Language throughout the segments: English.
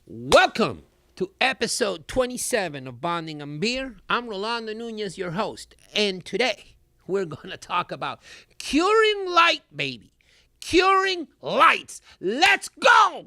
Welcome to episode 27 of Bonding and Beer. I'm Rolando Nuñez, your host, and today we're going to talk about curing light, baby. Curing lights. Let's go!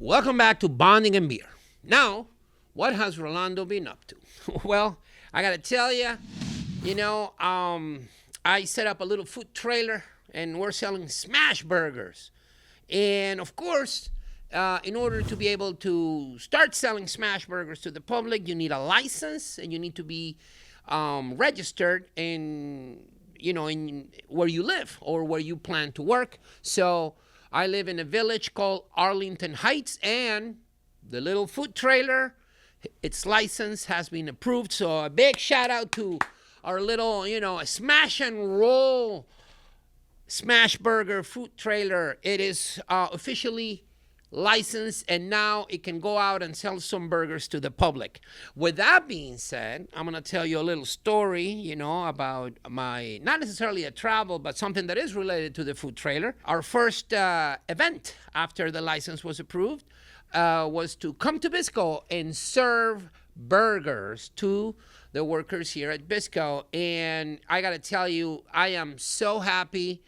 Welcome back to Bonding and Beer. Now, what has Rolando been up to? Well, I got to tell you, I set up a little food trailer and we're selling smash burgers. And of course, in order to be able to start selling smash burgers to the public, you need a license and you need to be registered in where you live or where you plan to work. So I live in a village called Arlington Heights, and the little food trailer, its license has been approved. So a big shout out to our little, smash and roll smash burger food trailer. It is officially licensed, and now it can go out and sell some burgers to the public. With that being said, I'm going to tell you a little story, about my, not necessarily a travel, but something that is related to the food trailer. Our first event after the license was approved was to come to Bisco and serve burgers to the workers here at Bisco. And I got to tell you, I am so happy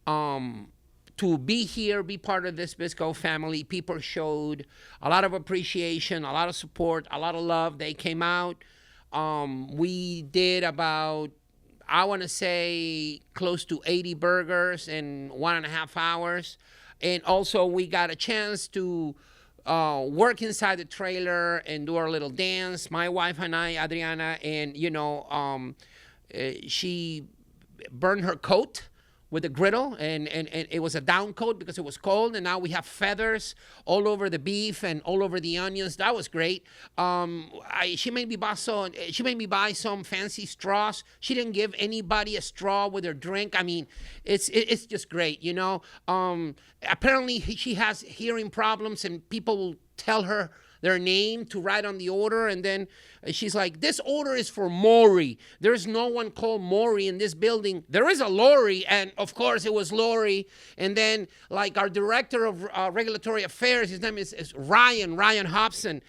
to be here, be part of this Bisco family. People showed a lot of appreciation, a lot of support, a lot of love. They came out. We did about, I want to say, close to 80 burgers in 1.5 hours. And also we got a chance to work inside the trailer and do our little dance. My wife and I, Adriana, and, she burned her coat with a griddle, and it was a down coat because it was cold, and now we have feathers all over the beef and all over the onions. That was great. She made me buy some fancy straws. She didn't give anybody a straw with her drink. I mean, it's just great, Apparently she has hearing problems, and people will tell her their name to write on the order, and then she's like, this order is for Maury. There's no one called Maury in this building. There is a Lori, and of course it was Lori. And then like our director of regulatory affairs, his name is Ryan Hobson.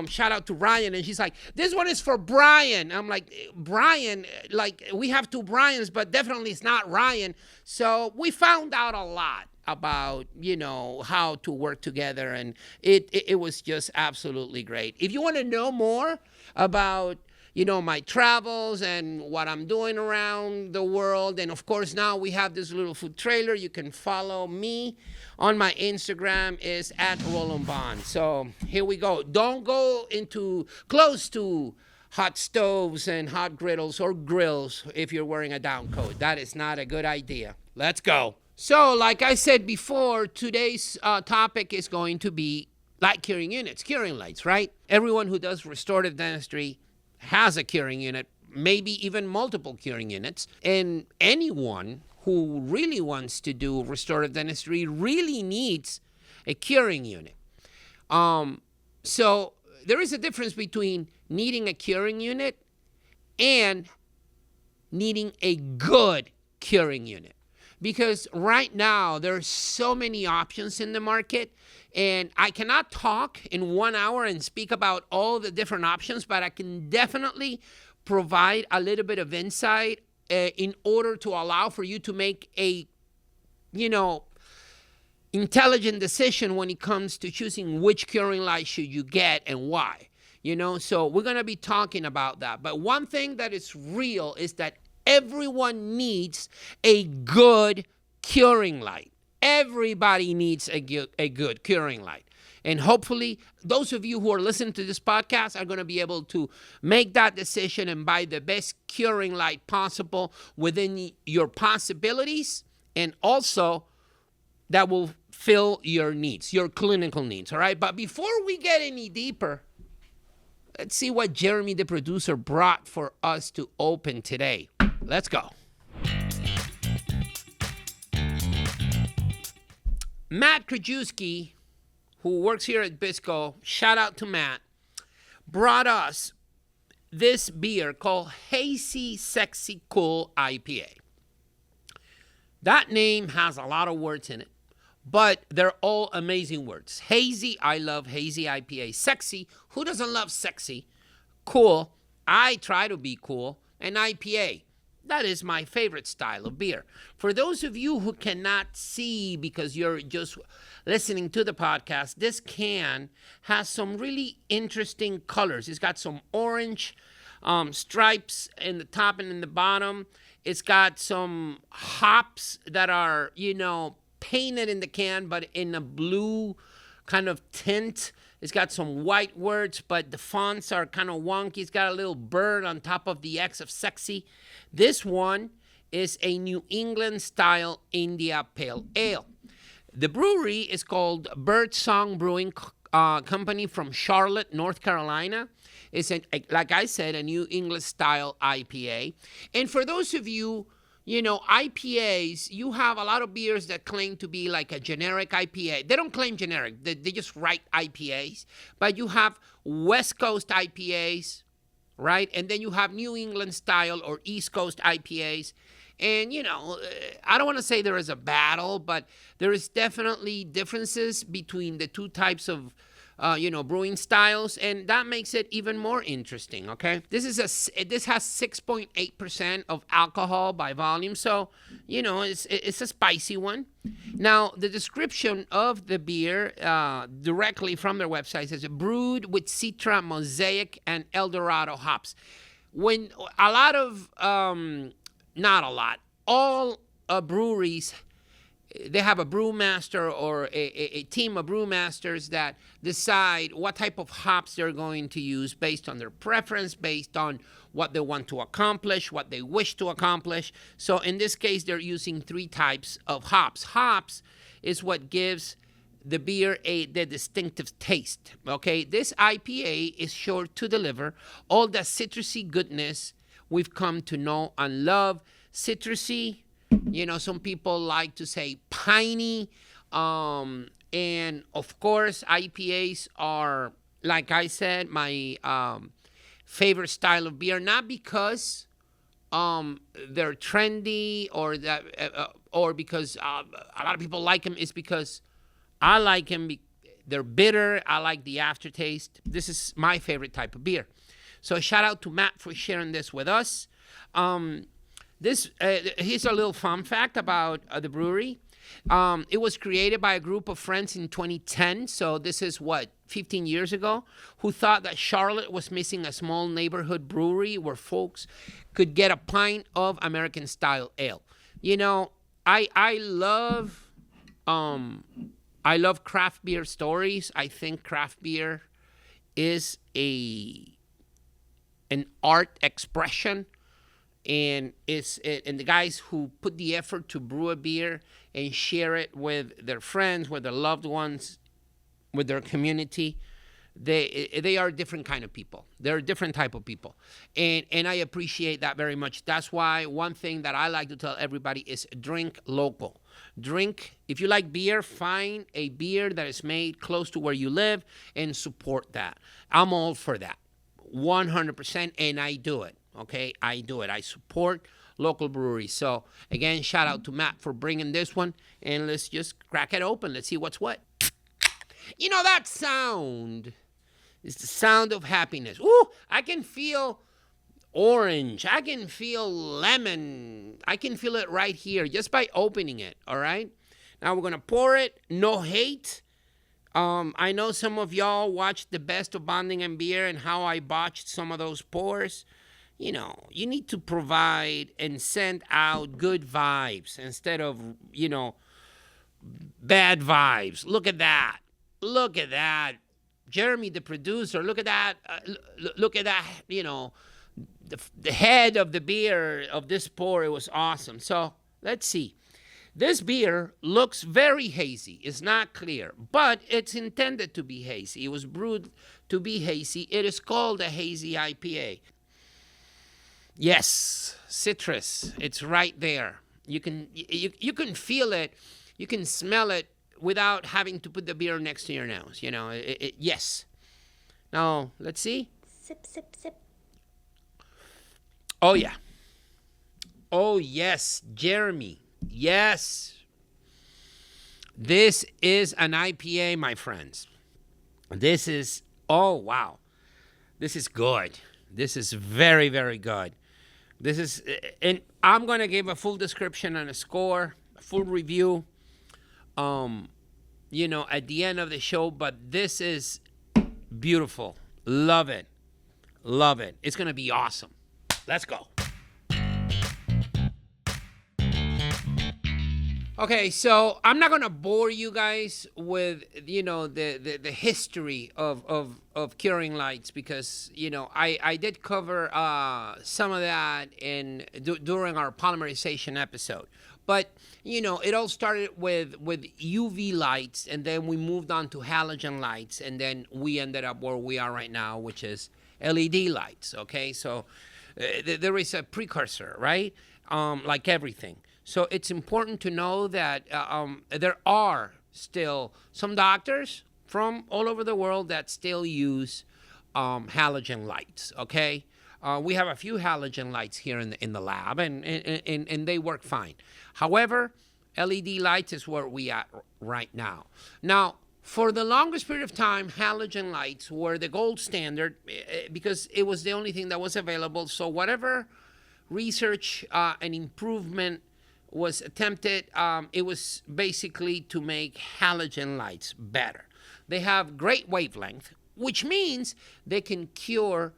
Shout out to Ryan. And she's like, this one is for Brian. I'm like, Brian, like we have two Brians, but definitely it's not Ryan. So we found out a lot about, how to work together, and it was just absolutely great. If you want to know more about, my travels and what I'm doing around the world, and of course now we have this little food trailer, you can follow me on my Instagram is @RolandBond. So here we go. Don't go close to hot stoves and hot griddles or grills if you're wearing a down coat. That is not a good idea. Let's go. So, like I said before, today's topic is going to be light curing units, curing lights, right? Everyone who does restorative dentistry has a curing unit, maybe even multiple curing units. And anyone who really wants to do restorative dentistry really needs a curing unit. So there is a difference between needing a curing unit and needing a good curing unit. Because right now, there's so many options in the market, and I cannot talk in 1 hour and speak about all the different options, but I can definitely provide a little bit of insight in order to allow for you to make a, intelligent decision when it comes to choosing which curing light should you get and why. So we're going to be talking about that. But one thing that is real is that everyone needs a good curing light. Everybody needs a good curing light. And hopefully, those of you who are listening to this podcast are going to be able to make that decision and buy the best curing light possible within your possibilities, and also that will fill your needs, your clinical needs, all right? But before we get any deeper, let's see what Jeremy, the producer, brought for us to open today. Let's go. Matt Krajewski, who works here at Bisco, shout out to Matt, brought us this beer called Hazy Sexy Cool IPA. That name has a lot of words in it, but they're all amazing words. Hazy, I love hazy IPA. Sexy, who doesn't love sexy? Cool, I try to be cool. And IPA, that is my favorite style of beer. For those of you who cannot see because you're just listening to the podcast, this can has some really interesting colors. It's got some orange stripes in the top and in the bottom. It's got some hops that are, painted in the can, but in a blue kind of tint. It's got some white words, but the fonts are kind of wonky. It's got a little bird on top of the X of sexy. This one is a New England style India Pale Ale. The brewery is called Birdsong Brewing Company from Charlotte, North Carolina. It's, like I said, a New England style IPA. And for those of you, IPAs, you have a lot of beers that claim to be like a generic IPA. They don't claim generic. They just write IPAs. But you have West Coast IPAs, right? And then you have New England style or East Coast IPAs. And, I don't want to say there is a battle, but there is definitely differences between the two types of brewing styles, and that makes it even more interesting, okay? This has 6.8% of alcohol by volume, so, it's a spicy one. Now, the description of the beer directly from their website says, brewed with Citra, Mosaic, and Eldorado hops. When a lot of, not a lot, all breweries, they have a brewmaster or a team of brewmasters that decide what type of hops they're going to use based on their preference, based on what they want to accomplish, what they wish to accomplish. So in this case, they're using 3 types of hops. Hops is what gives the beer the distinctive taste, okay? This IPA is sure to deliver all the citrusy goodness we've come to know and love. Citrusy, some people like to say piney. And of course, IPAs are, like I said, my favorite style of beer. Not because they're trendy or because a lot of people like them. It's because I like them. They're bitter. I like the aftertaste. This is my favorite type of beer. So shout out to Matt for sharing this with us. Here's a little fun fact about the brewery. It was created by a group of friends in 2010, so this is 15 years ago, who thought that Charlotte was missing a small neighborhood brewery where folks could get a pint of American-style ale. I love craft beer stories. I think craft beer is an art expression. And the guys who put the effort to brew a beer and share it with their friends, with their loved ones, with their community, they are a different kind of people. They're a different type of people. And I appreciate that very much. That's why one thing that I like to tell everybody is drink local. If you like beer, find a beer that is made close to where you live and support that. I'm all for that, 100%, and I do it. Okay, I do it. I support local breweries. So, again, shout out to Matt for bringing this one. And let's just crack it open. Let's see what's what. That sound is the sound of happiness. Ooh, I can feel orange. I can feel lemon. I can feel it right here just by opening it, all right? Now we're going to pour it. No hate. I know some of y'all watched the best of Bonding and Beer and how I botched some of those pours. You need to provide and send out good vibes instead of, bad vibes. Look at that. Jeremy, the producer, look at that. Look at that, the head of the beer of this pour. It was awesome. So let's see. This beer looks very hazy. It's not clear, but it's intended to be hazy. It was brewed to be hazy. It is called a hazy IPA. Yes, citrus. It's right there. You can feel it. You can smell it without having to put the beer next to your nose. Yes. Now, let's see. Sip, sip, sip. Oh, yeah. Oh, yes, Jeremy. Yes. This is an IPA, my friends. Oh, wow. This is good. This is very, very good. And I'm going to give a full description and a score, a full review, at the end of the show, but this is beautiful. Love it. Love it. It's going to be awesome. Let's go. Okay, so I'm not gonna bore you guys with the history of curing lights, because I did cover some of that during our polymerization episode. But it all started with UV lights, and then we moved on to halogen lights, and then we ended up where we are right now, which is LED lights. Okay, so there is a precursor, right? Like everything. So it's important to know that there are still some doctors from all over the world that still use halogen lights, okay? We have a few halogen lights here in the lab, and they work fine. However, LED lights is where we are right now. Now, for the longest period of time, halogen lights were the gold standard because it was the only thing that was available. So whatever research and improvement was attempted, it was basically to make halogen lights better. They have great wavelength, which means they can cure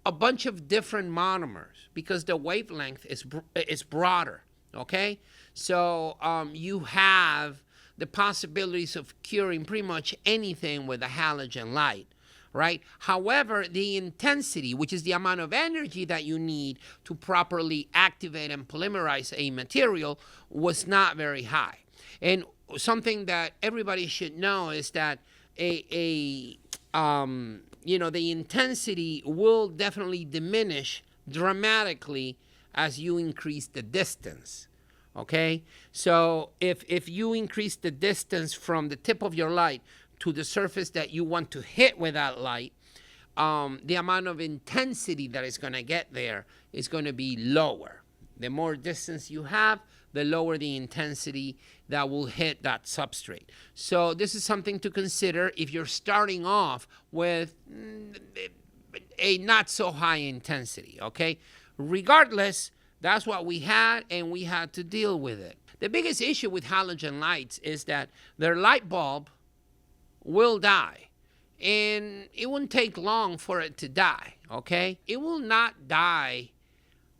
a bunch of different monomers because the wavelength is broader, okay? So you have the possibilities of curing pretty much anything with a halogen light, right? However, the intensity, which is the amount of energy that you need to properly activate and polymerize a material, was not very high. And something that everybody should know is that the intensity will definitely diminish dramatically as you increase the distance. Okay? So if you increase the distance from the tip of your light to the surface that you want to hit with that light, the amount of intensity that is going to get there is going to be lower. The more distance you have, the lower the intensity that will hit that substrate. So this is something to consider if you're starting off with a not so high intensity, okay? Regardless, that's what we had, and we had to deal with it. The biggest issue with halogen lights is that their light bulb will die, and it won't take long for it to die, okay? It will not die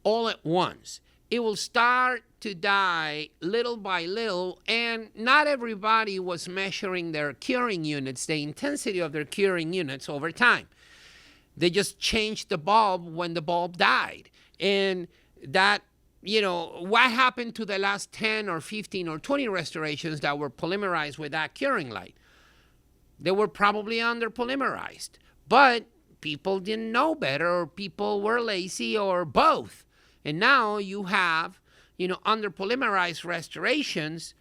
all at once. It will start to die little by little, and not everybody was measuring their curing units, the intensity of their curing units over time. They just changed the bulb when the bulb died, and that, what happened to the last 10 or 15 or 20 restorations that were polymerized with that curing light? They were probably under polymerized, but people didn't know better, or people were lazy, or both. And now you have, under polymerized restorations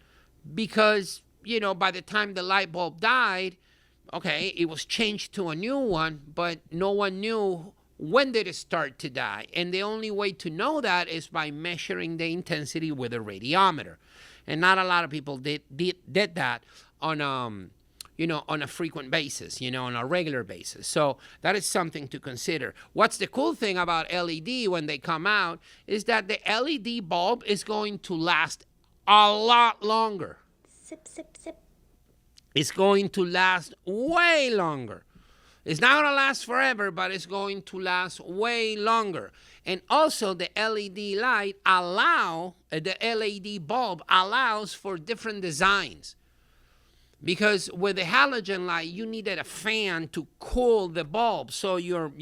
because, by the time the light bulb died, okay, it was changed to a new one, but no one knew when did it start to die. And the only way to know that is by measuring the intensity with a radiometer. And not a lot of people did that on on a frequent basis, on a regular basis. So that is something to consider. What's the cool thing about LED when they come out is that the LED bulb is going to last a lot longer. Sip, sip, sip. It's going to last way longer. It's not going to last forever, but it's going to last way longer. And also the LED bulb allows for different designs. Because with the halogen light, you needed a fan to cool the bulb, so your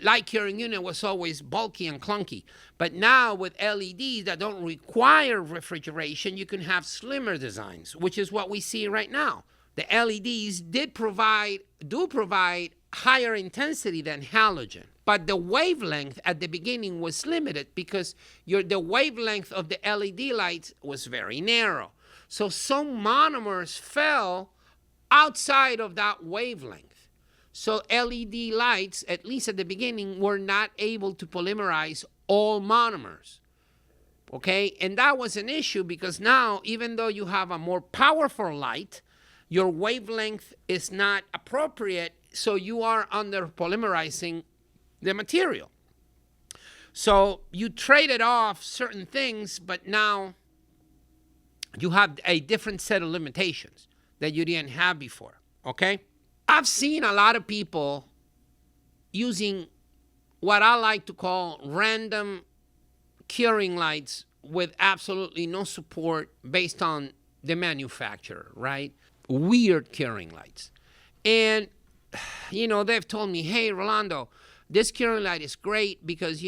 light curing unit was always bulky and clunky. But now with LEDs that don't require refrigeration, you can have slimmer designs, which is what we see right now. The LEDs do provide higher intensity than halogen, but the wavelength at the beginning was limited because the wavelength of the LED lights was very narrow. So some monomers fell outside of that wavelength. So LED lights, at least at the beginning, were not able to polymerize all monomers. Okay, and that was an issue because now, even though you have a more powerful light, your wavelength is not appropriate, so you are under polymerizing the material. So you traded off certain things, but now you have a different set of limitations that you didn't have before, okay? I've seen a lot of people using what I like to call random curing lights with absolutely no support based on the manufacturer, right? Weird curing lights. And, they've told me, hey, Rolando, this curing light is great because,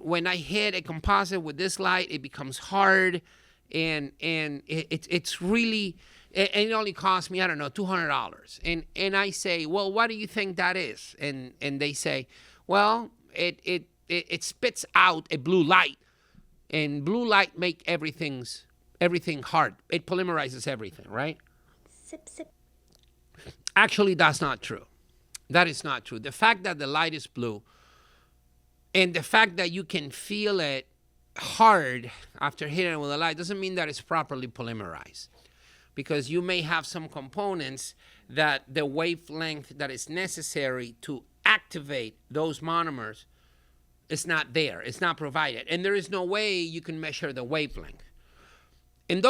when I hit a composite with this light, it becomes hard. And it's really, and it only cost me, I don't know, $200. And I say, well, what do you think that is? And they say, well, it spits out a blue light, and blue light make everything hard. It polymerizes everything, right? Sip, sip. Actually, that's not true. That is not true. The fact that the light is blue and the fact that you can feel it hard after hitting it with a light doesn't mean that it's properly polymerized, because you may have some components that the wavelength that is necessary to activate those monomers is not there. It's not provided, and there is no way you can measure the wavelength. And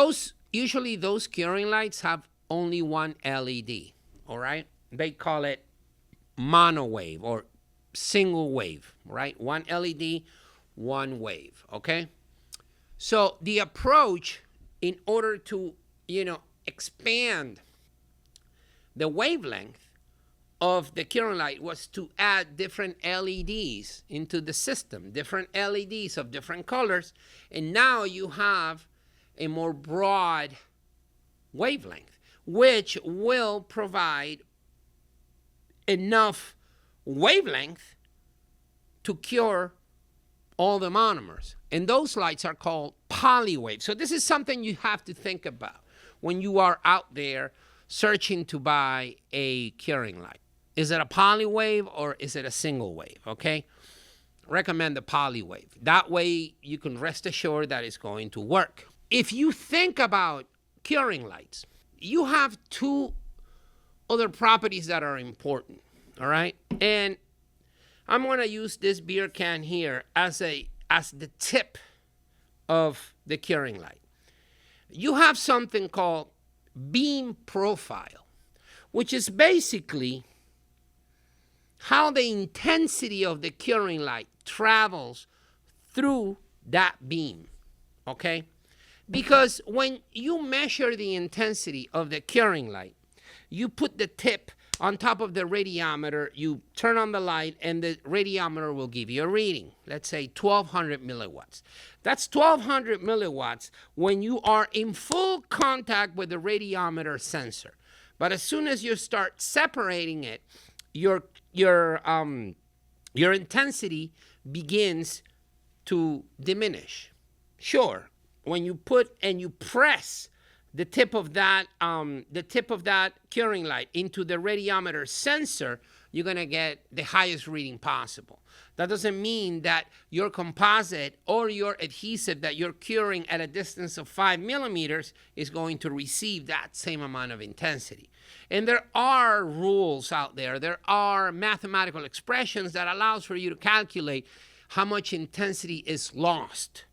usually those curing lights have only one LED, all right? They call it mono wave or single wave, right? One LED, one wave, okay? So the approach in order to, expand the wavelength of the curing light was to add different LEDs into the system, different LEDs of different colors, and now you have a more broad wavelength, which will provide enough wavelength to cure all the monomers. And those lights are called polywave. So this is something you have to think about when you are out there searching to buy a curing light. Is it a polywave or is it a single wave, okay? Recommend the polywave. That way you can rest assured that it's going to work. If you think about curing lights, you have two other properties that are important, all right? And I'm going to use this beer can here as the tip of the curing light. You have something called beam profile, which is basically how the intensity of the curing light travels through that beam, okay? Because when you measure the intensity of the curing light, you put the tip on top of the radiometer, you turn on the light, and the radiometer will give you a reading. Let's say 1,200 milliwatts. That's 1,200 milliwatts when you are in full contact with the radiometer sensor. But as soon as you start separating it, your intensity begins to diminish. Sure, when you put and you press the tip of that curing light into the radiometer sensor, you're going to get the highest reading possible. That doesn't mean that your composite or your adhesive that you're curing at a distance of 5 millimeters is going to receive that same amount of intensity. And there are rules out there. There are mathematical expressions that allows for you to calculate how much intensity is lost,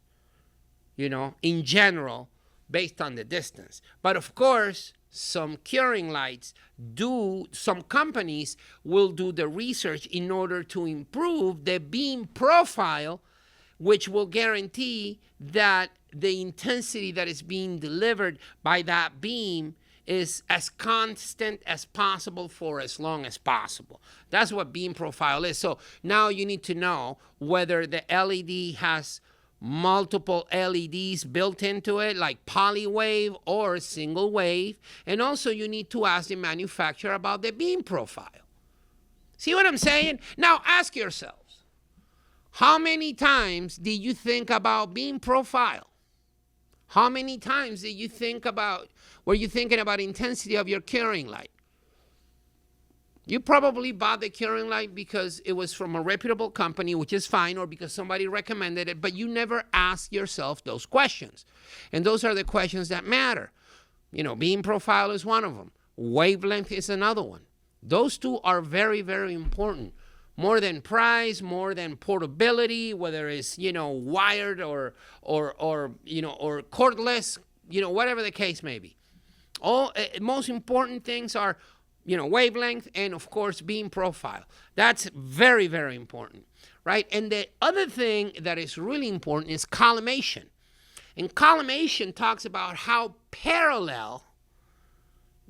in general, based on the distance. But of course, some curing lights some companies will do the research in order to improve the beam profile, which will guarantee that the intensity that is being delivered by that beam is as constant as possible for as long as possible. That's what beam profile is. So now you need to know whether the LED has multiple LEDs built into it, like polywave or single wave. And also you need to ask the manufacturer about the beam profile. See what I'm saying? Now ask yourselves, how many times did you think about beam profile? How many times did you think about, were you thinking about intensity of your curing light? You probably bought the curing light because it was from a reputable company, which is fine, or because somebody recommended it, but you never ask yourself those questions. And those are the questions that matter. Beam profile is one of them. Wavelength is another one. Those two are very, very important. More than price, more than portability, whether it's, wired or cordless, whatever the case may be. Most important things are, wavelength and, of course, beam profile. That's very, very important, right? And the other thing that is really important is collimation. And collimation talks about how parallel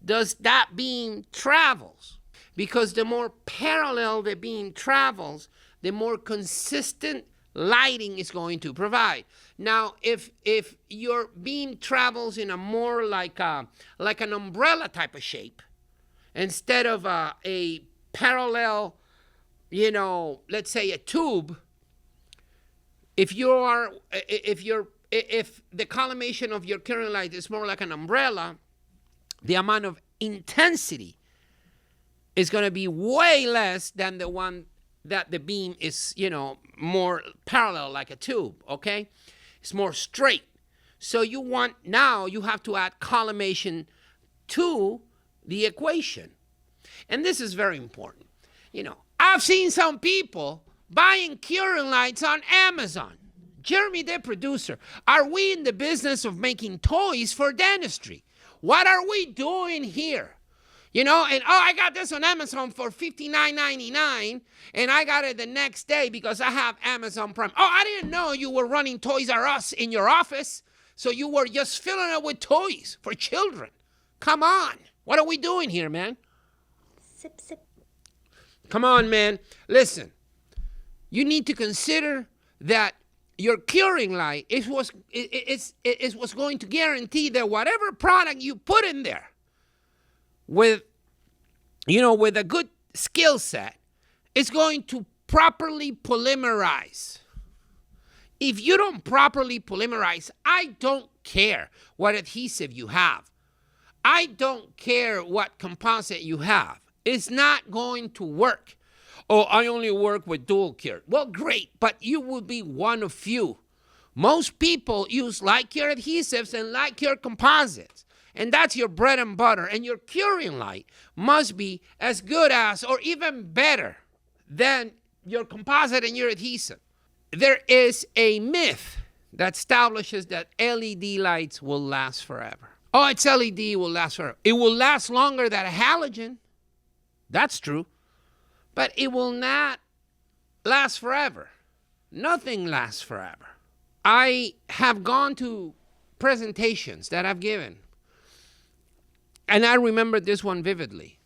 does that beam travels. Because the more parallel the beam travels, the more consistent lighting is going to provide. Now, if your beam travels in a more like an umbrella type of shape, instead of a parallel, let's say a tube, if the collimation of your current light is more like an umbrella, the amount of intensity is going to be way less than the one that the beam is, more parallel like a tube, okay? It's more straight. So you have to add collimation to the equation. And this is very important. I've seen some people buying curing lights on Amazon. Jeremy, the producer, are we in the business of making toys for dentistry? What are we doing here? I got this on Amazon for $59.99, and I got it the next day because I have Amazon Prime. Oh, I didn't know you were running Toys R Us in your office, so you were just filling it with toys for children. Come on. What are we doing here, man? Sip, sip. Come on, man. Listen, you need to consider that your curing light is what's going to guarantee that whatever product you put in there, with a good skill set, it's going to properly polymerize. If you don't properly polymerize, I don't care what adhesive you have. I don't care what composite you have. It's not going to work. Oh, I only work with dual cure. Well, great, but you will be one of few. Most people use light cure adhesives and light cure composites. And that's your bread and butter. And your curing light must be as good as or even better than your composite and your adhesive. There is a myth that establishes that LED lights will last forever. Oh, it's LED will last forever. It will last longer than a halogen. That's true. But it will not last forever. Nothing lasts forever. I have gone to presentations that I've given, and I remember this one vividly,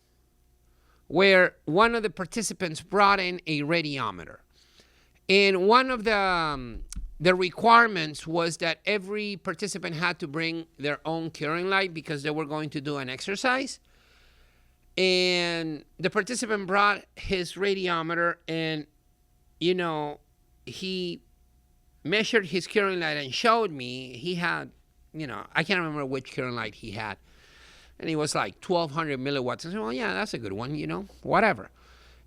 where one of the participants brought in a radiometer. And one of the requirements was that every participant had to bring their own curing light because they were going to do an exercise. And the participant brought his radiometer and, he measured his curing light and showed me. He had, I can't remember which curing light he had. And he was like 1,200 milliwatts. I said, well, yeah, that's a good one, whatever.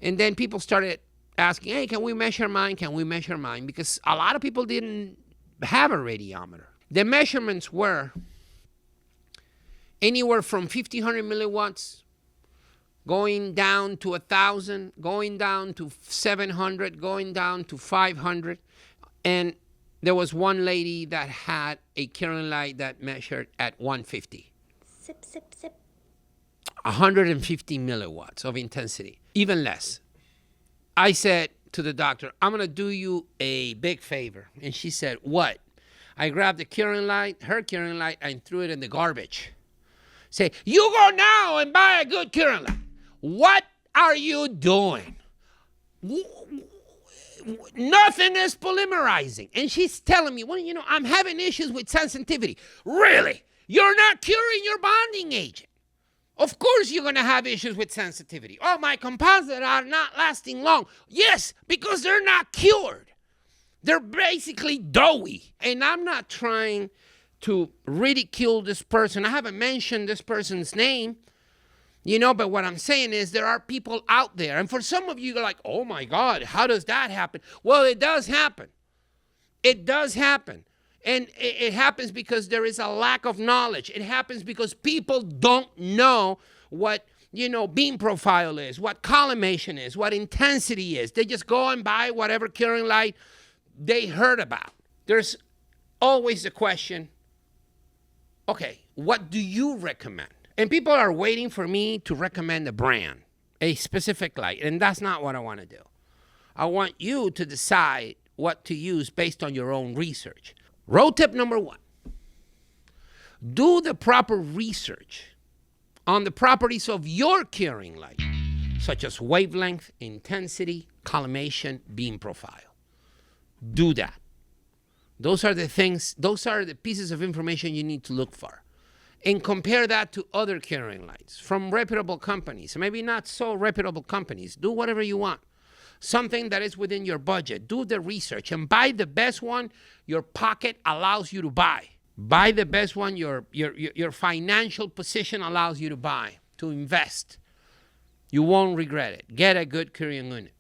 And then people started asking, hey, can we measure mine? Can we measure mine? Because a lot of people didn't have a radiometer. The measurements were anywhere from 1,500 milliwatts, going down to 1,000, going down to 700, going down to 500. And there was one lady that had a curing light that measured at 150. Sip, sip, sip. 150 milliwatts of intensity, even less. I said to the doctor, I'm going to do you a big favor. And she said, what? I grabbed the curing light, her curing light, and threw it in the garbage. Say, you go now and buy a good curing light. What are you doing? Nothing is polymerizing. And she's telling me, well, you know, I'm having issues with sensitivity. Really? You're not curing your bonding agent. Of course you're going to have issues with sensitivity. Oh, my composites are not lasting long. Yes, because they're not cured. They're basically doughy. And I'm not trying to ridicule this person. I haven't mentioned this person's name, you know, but what I'm saying is there are people out there. And for some of you, you're like, oh my God, how does that happen? Well, it does happen. It does happen. And it happens because there is a lack of knowledge. It happens because people don't know what, you know, beam profile is, what collimation is, what intensity is. They just go and buy whatever curing light they heard about. There's always the question, okay, what do you recommend? And people are waiting for me to recommend a brand, a specific light, and that's not what I want to do. I want you to decide what to use based on your own research. Road tip number 1, do the proper research on the properties of your curing light, such as wavelength, intensity, collimation, beam profile. Do that. Those are the things, those are the pieces of information you need to look for. And compare that to other curing lights from reputable companies, maybe not so reputable companies. Do whatever you want. Something that is within your budget. Do the research and buy the best one your pocket allows you to buy. Buy the best one your financial position allows you to buy, to invest. You won't regret it. Get a good curing unit.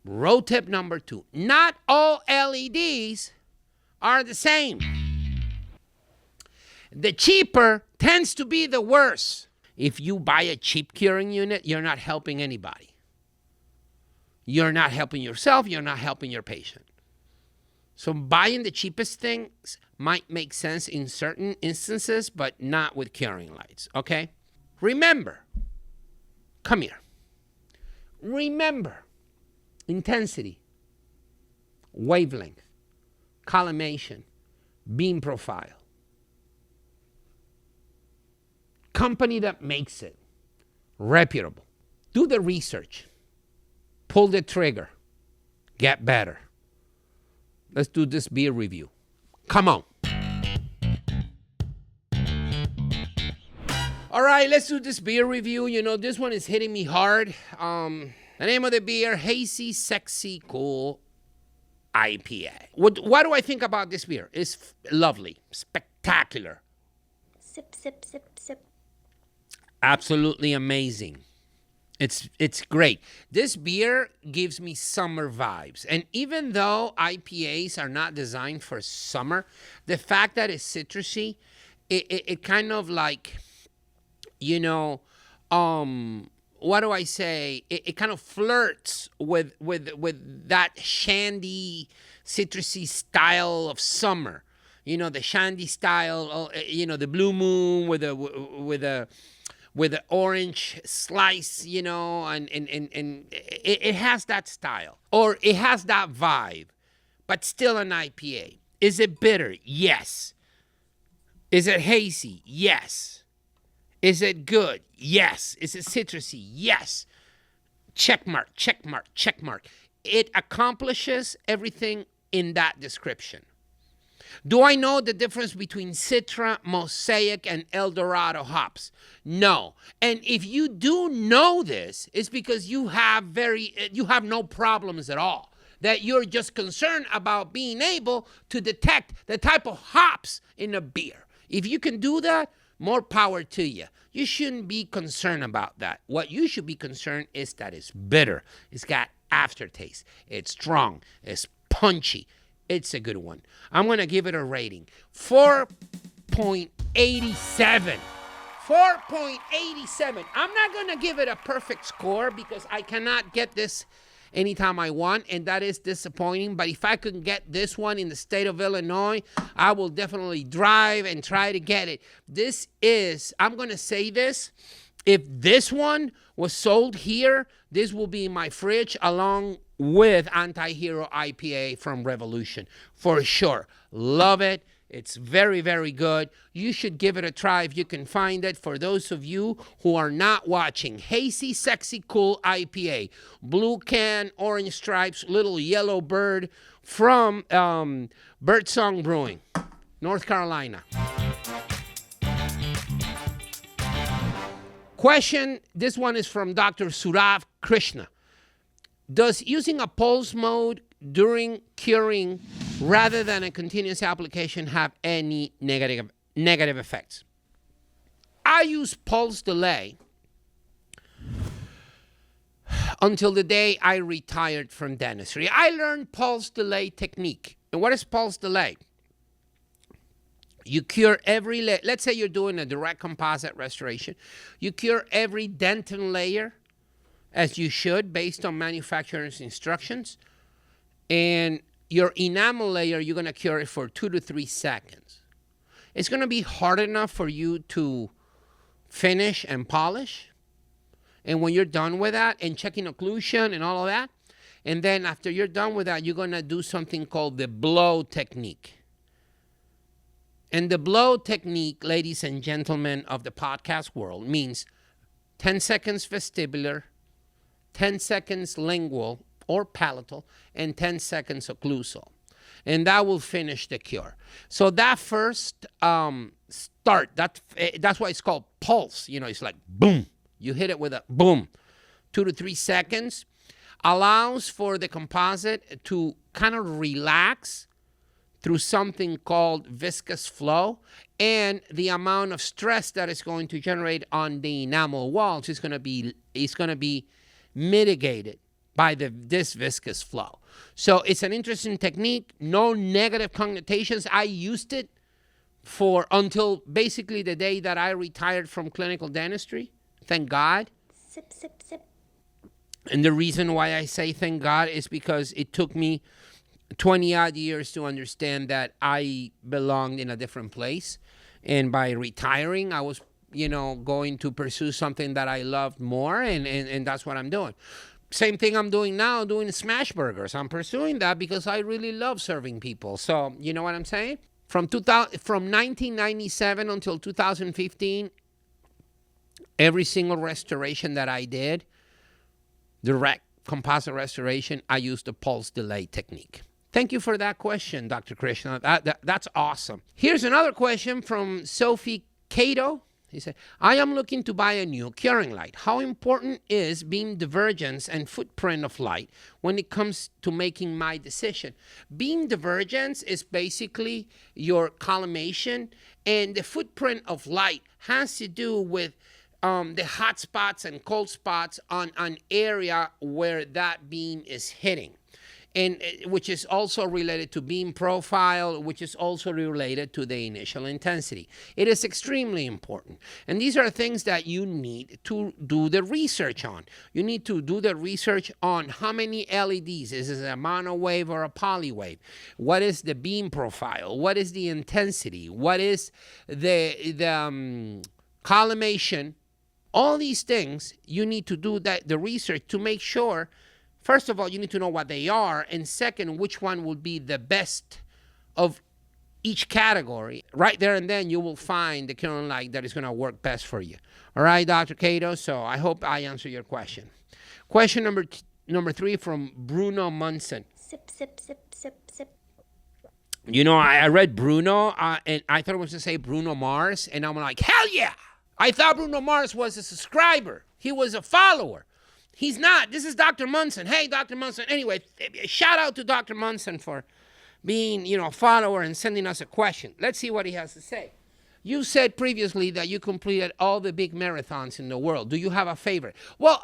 Road tip number 2. Not all LEDs are the same. The cheaper tends to be the worse. If you buy a cheap curing unit, you're not helping anybody. You're not helping yourself. You're not helping your patient. So buying the cheapest things might make sense in certain instances, but not with curing lights, okay? Remember, come here. Remember, intensity, wavelength, collimation, beam profile. Company that makes it, reputable. Do the research. Pull the trigger. Get better. Let's do this beer review. Come on. All right, let's do this beer review. You know, this one is hitting me hard. The name of the beer, Hazy, Sexy, Cool IPA. What do I think about this beer? It's lovely, spectacular. Sip, sip, sip, sip. Absolutely amazing. It's great. This beer gives me summer vibes. And even though IPAs are not designed for summer, the fact that it's citrusy, it kind of like, you know, what do I say? It kind of flirts with that shandy, citrusy style of summer. You know, the shandy style, you know, the Blue Moon with the orange slice, you know, and it has that style. Or it has that vibe, but still an IPA. Is it bitter? Yes. Is it hazy? Yes. Is it good? Yes. Is it citrusy? Yes. Check mark, check mark, check mark. It accomplishes everything in that description. Do I know the difference between Citra, Mosaic, and El Dorado hops? No. And if you do know this, it's because you have no problems at all. That you're just concerned about being able to detect the type of hops in a beer. If you can do that, more power to you. You shouldn't be concerned about that. What you should be concerned is that it's bitter. It's got aftertaste. It's strong. It's punchy. It's a good one. I'm going to give it a rating. 4.87. 4.87. I'm not going to give it a perfect score because I cannot get this anytime I want, and that is disappointing. But if I can get this one in the state of Illinois, I will definitely drive and try to get it. This is, I'm going to say this, if this one was sold here, this will be in my fridge along with Anti-Hero IPA from Revolution. For sure. Love it. It's very, very good. You should give it a try if you can find it. For those of you who are not watching, Hazy Sexy Cool IPA, blue can, orange stripes, little yellow bird from Birdsong Brewing, North Carolina. Question, this one is from Dr. Surav Krishna. Does using a pulse mode during curing rather than a continuous application have any negative effects? I use pulse delay until the day I retired from dentistry. I learned pulse delay technique. And what is pulse delay? You cure every layer. Let's say you're doing a direct composite restoration. You cure every dentin layer as you should based on manufacturer's instructions. And your enamel layer, you're going to cure it for 2 to 3 seconds. It's going to be hard enough for you to finish and polish. And when you're done with that and checking occlusion and all of that, and then after you're done with that, you're going to do something called the blow technique. And the blow technique, ladies and gentlemen of the podcast world, means 10 seconds vestibular, 10 seconds lingual or palatal, and 10 seconds occlusal. And that will finish the cure. So that first start, that's why it's called pulse. You know, it's like boom. You hit it with a boom. 2 to 3 seconds allows for the composite to kind of relax through something called viscous flow, and the amount of stress that is going to generate on the enamel walls is going to be mitigated by this viscous flow. So it's an interesting technique. No negative connotations. I used it until basically the day that I retired from clinical dentistry. Thank God. Sip, sip, sip. And the reason why I say thank God is because it took me 20 odd years to understand that I belonged in a different place. And by retiring, I was, going to pursue something that I loved more. And that's what I'm doing. Same thing I'm doing now, doing smash burgers. I'm pursuing that because I really love serving people. So, you know what I'm saying? From 1997 until 2015, every single restoration that I did, direct composite restoration, I used the pulse delay technique. Thank you for that question, Dr. Krishna. That's awesome. Here's another question from Sophie Cato. He said, I am looking to buy a new curing light. How important is beam divergence and footprint of light when it comes to making my decision? Beam divergence is basically your collimation, and the footprint of light has to do with the hot spots and cold spots on an area where that beam is hitting. And which is also related to beam profile, which is also related to the initial intensity. It is extremely important. And these are things that you need to do the research on. You need to do the research on how many LEDs. Is it a mono wave or a poly wave? What is the beam profile? What is the intensity? What is the collimation? All these things, you need to do the research to make sure. First of all, you need to know what they are. And second, which one will be the best of each category. Right there and then, you will find the curing light that is going to work best for you. All right, Dr. Cato? So I hope I answer your question. Question number 3 from Bruno Munson. Sip, sip, sip, sip, sip. I read Bruno, and I thought it was to say Bruno Mars. And I'm like, hell yeah! I thought Bruno Mars was a subscriber. He was a follower. He's not. This is Dr. Munson. Hey, Dr. Munson. Anyway, shout out to Dr. Munson for being, a follower and sending us a question. Let's see what he has to say. You said previously that you completed all the big marathons in the world. Do you have a favorite? Well,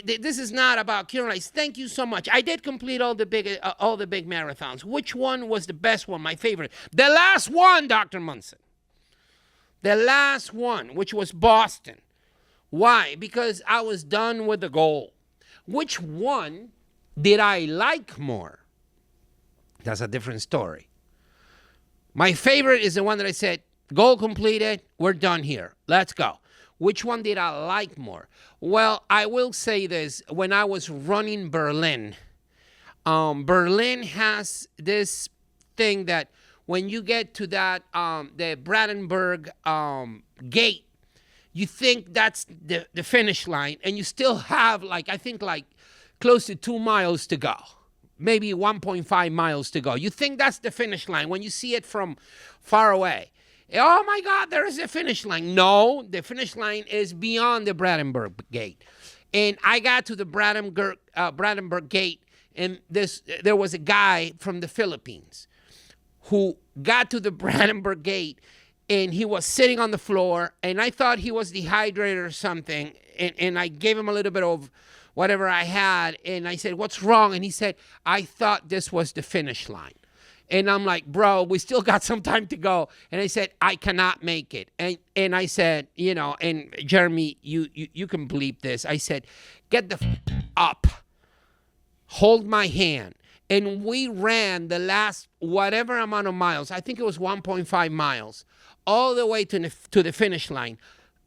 this is not about curing lights. Thank you so much. I did complete all the big marathons. Which one was the best one, my favorite? The last one, Dr. Munson. The last one, which was Boston. Why? Because I was done with the goal. Which one did I like more? That's a different story. My favorite is the one that I said, goal completed, we're done here. Let's go. Which one did I like more? Well, I will say this. When I was running Berlin, Berlin has this thing that when you get to that the Brandenburg gate, you think that's the finish line, and you still have I think close to 2 miles to go, maybe 1.5 miles to go. You think that's the finish line when you see it from far away. Oh my God, there is a finish line. No, the finish line is beyond the Brandenburg gate. And I got to the Brandenburg gate, and there was a guy from the Philippines who got to the Brandenburg gate, and he was sitting on the floor, and I thought he was dehydrated or something, and I gave him a little bit of whatever I had, and I said, "What's wrong?" And he said, "I thought this was the finish line." And I'm like, "Bro, we still got some time to go." And I said, "I cannot make it." And I said, and Jeremy, you can bleep this. I said, "Get the up. Hold my hand." And we ran the last whatever amount of miles. I think it was 1.5 miles, all the way to the finish line.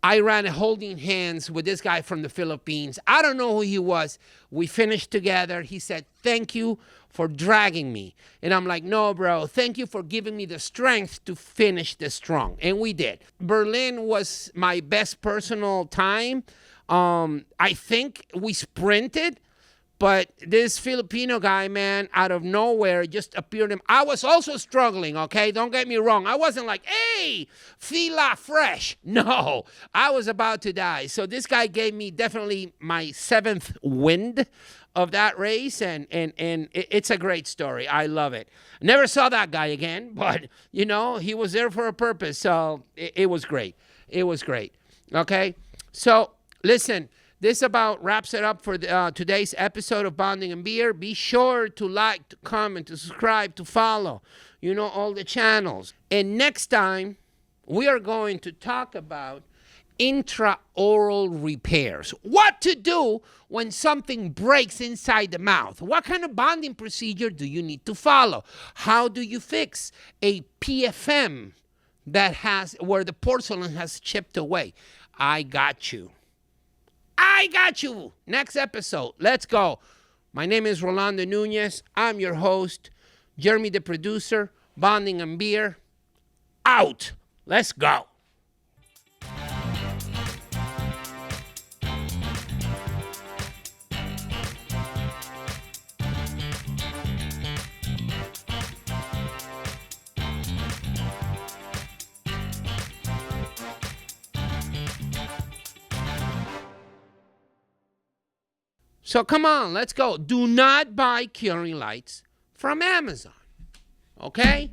I ran holding hands with this guy from the Philippines. I don't know who he was. We finished together. He said, "Thank you for dragging me." And I'm like, "No, bro, thank you for giving me the strength to finish this strong." And we did. Berlin was my best personal time. I think we sprinted. But this Filipino guy, man, out of nowhere just appeared. I was also struggling, okay? Don't get me wrong. I wasn't like, "Hey, fila fresh." No, I was about to die. So this guy gave me definitely my 7th wind of that race, and it's a great story. I love it. Never saw that guy again, but, he was there for a purpose. So it was great. It was great, okay? So, listen. This about wraps it up for today's episode of Bonding and Beer. Be sure to like, to comment, to subscribe, to follow, all the channels. And next time, we are going to talk about intraoral repairs. What to do when something breaks inside the mouth. What kind of bonding procedure do you need to follow? How do you fix a PFM where the porcelain has chipped away? I got you. Next episode. Let's go. My name is Rolando Nuñez. I'm your host. Jeremy, the producer. Bonding and Beer. Out. Let's go. So come on, let's go. Do not buy curing lights from Amazon, okay?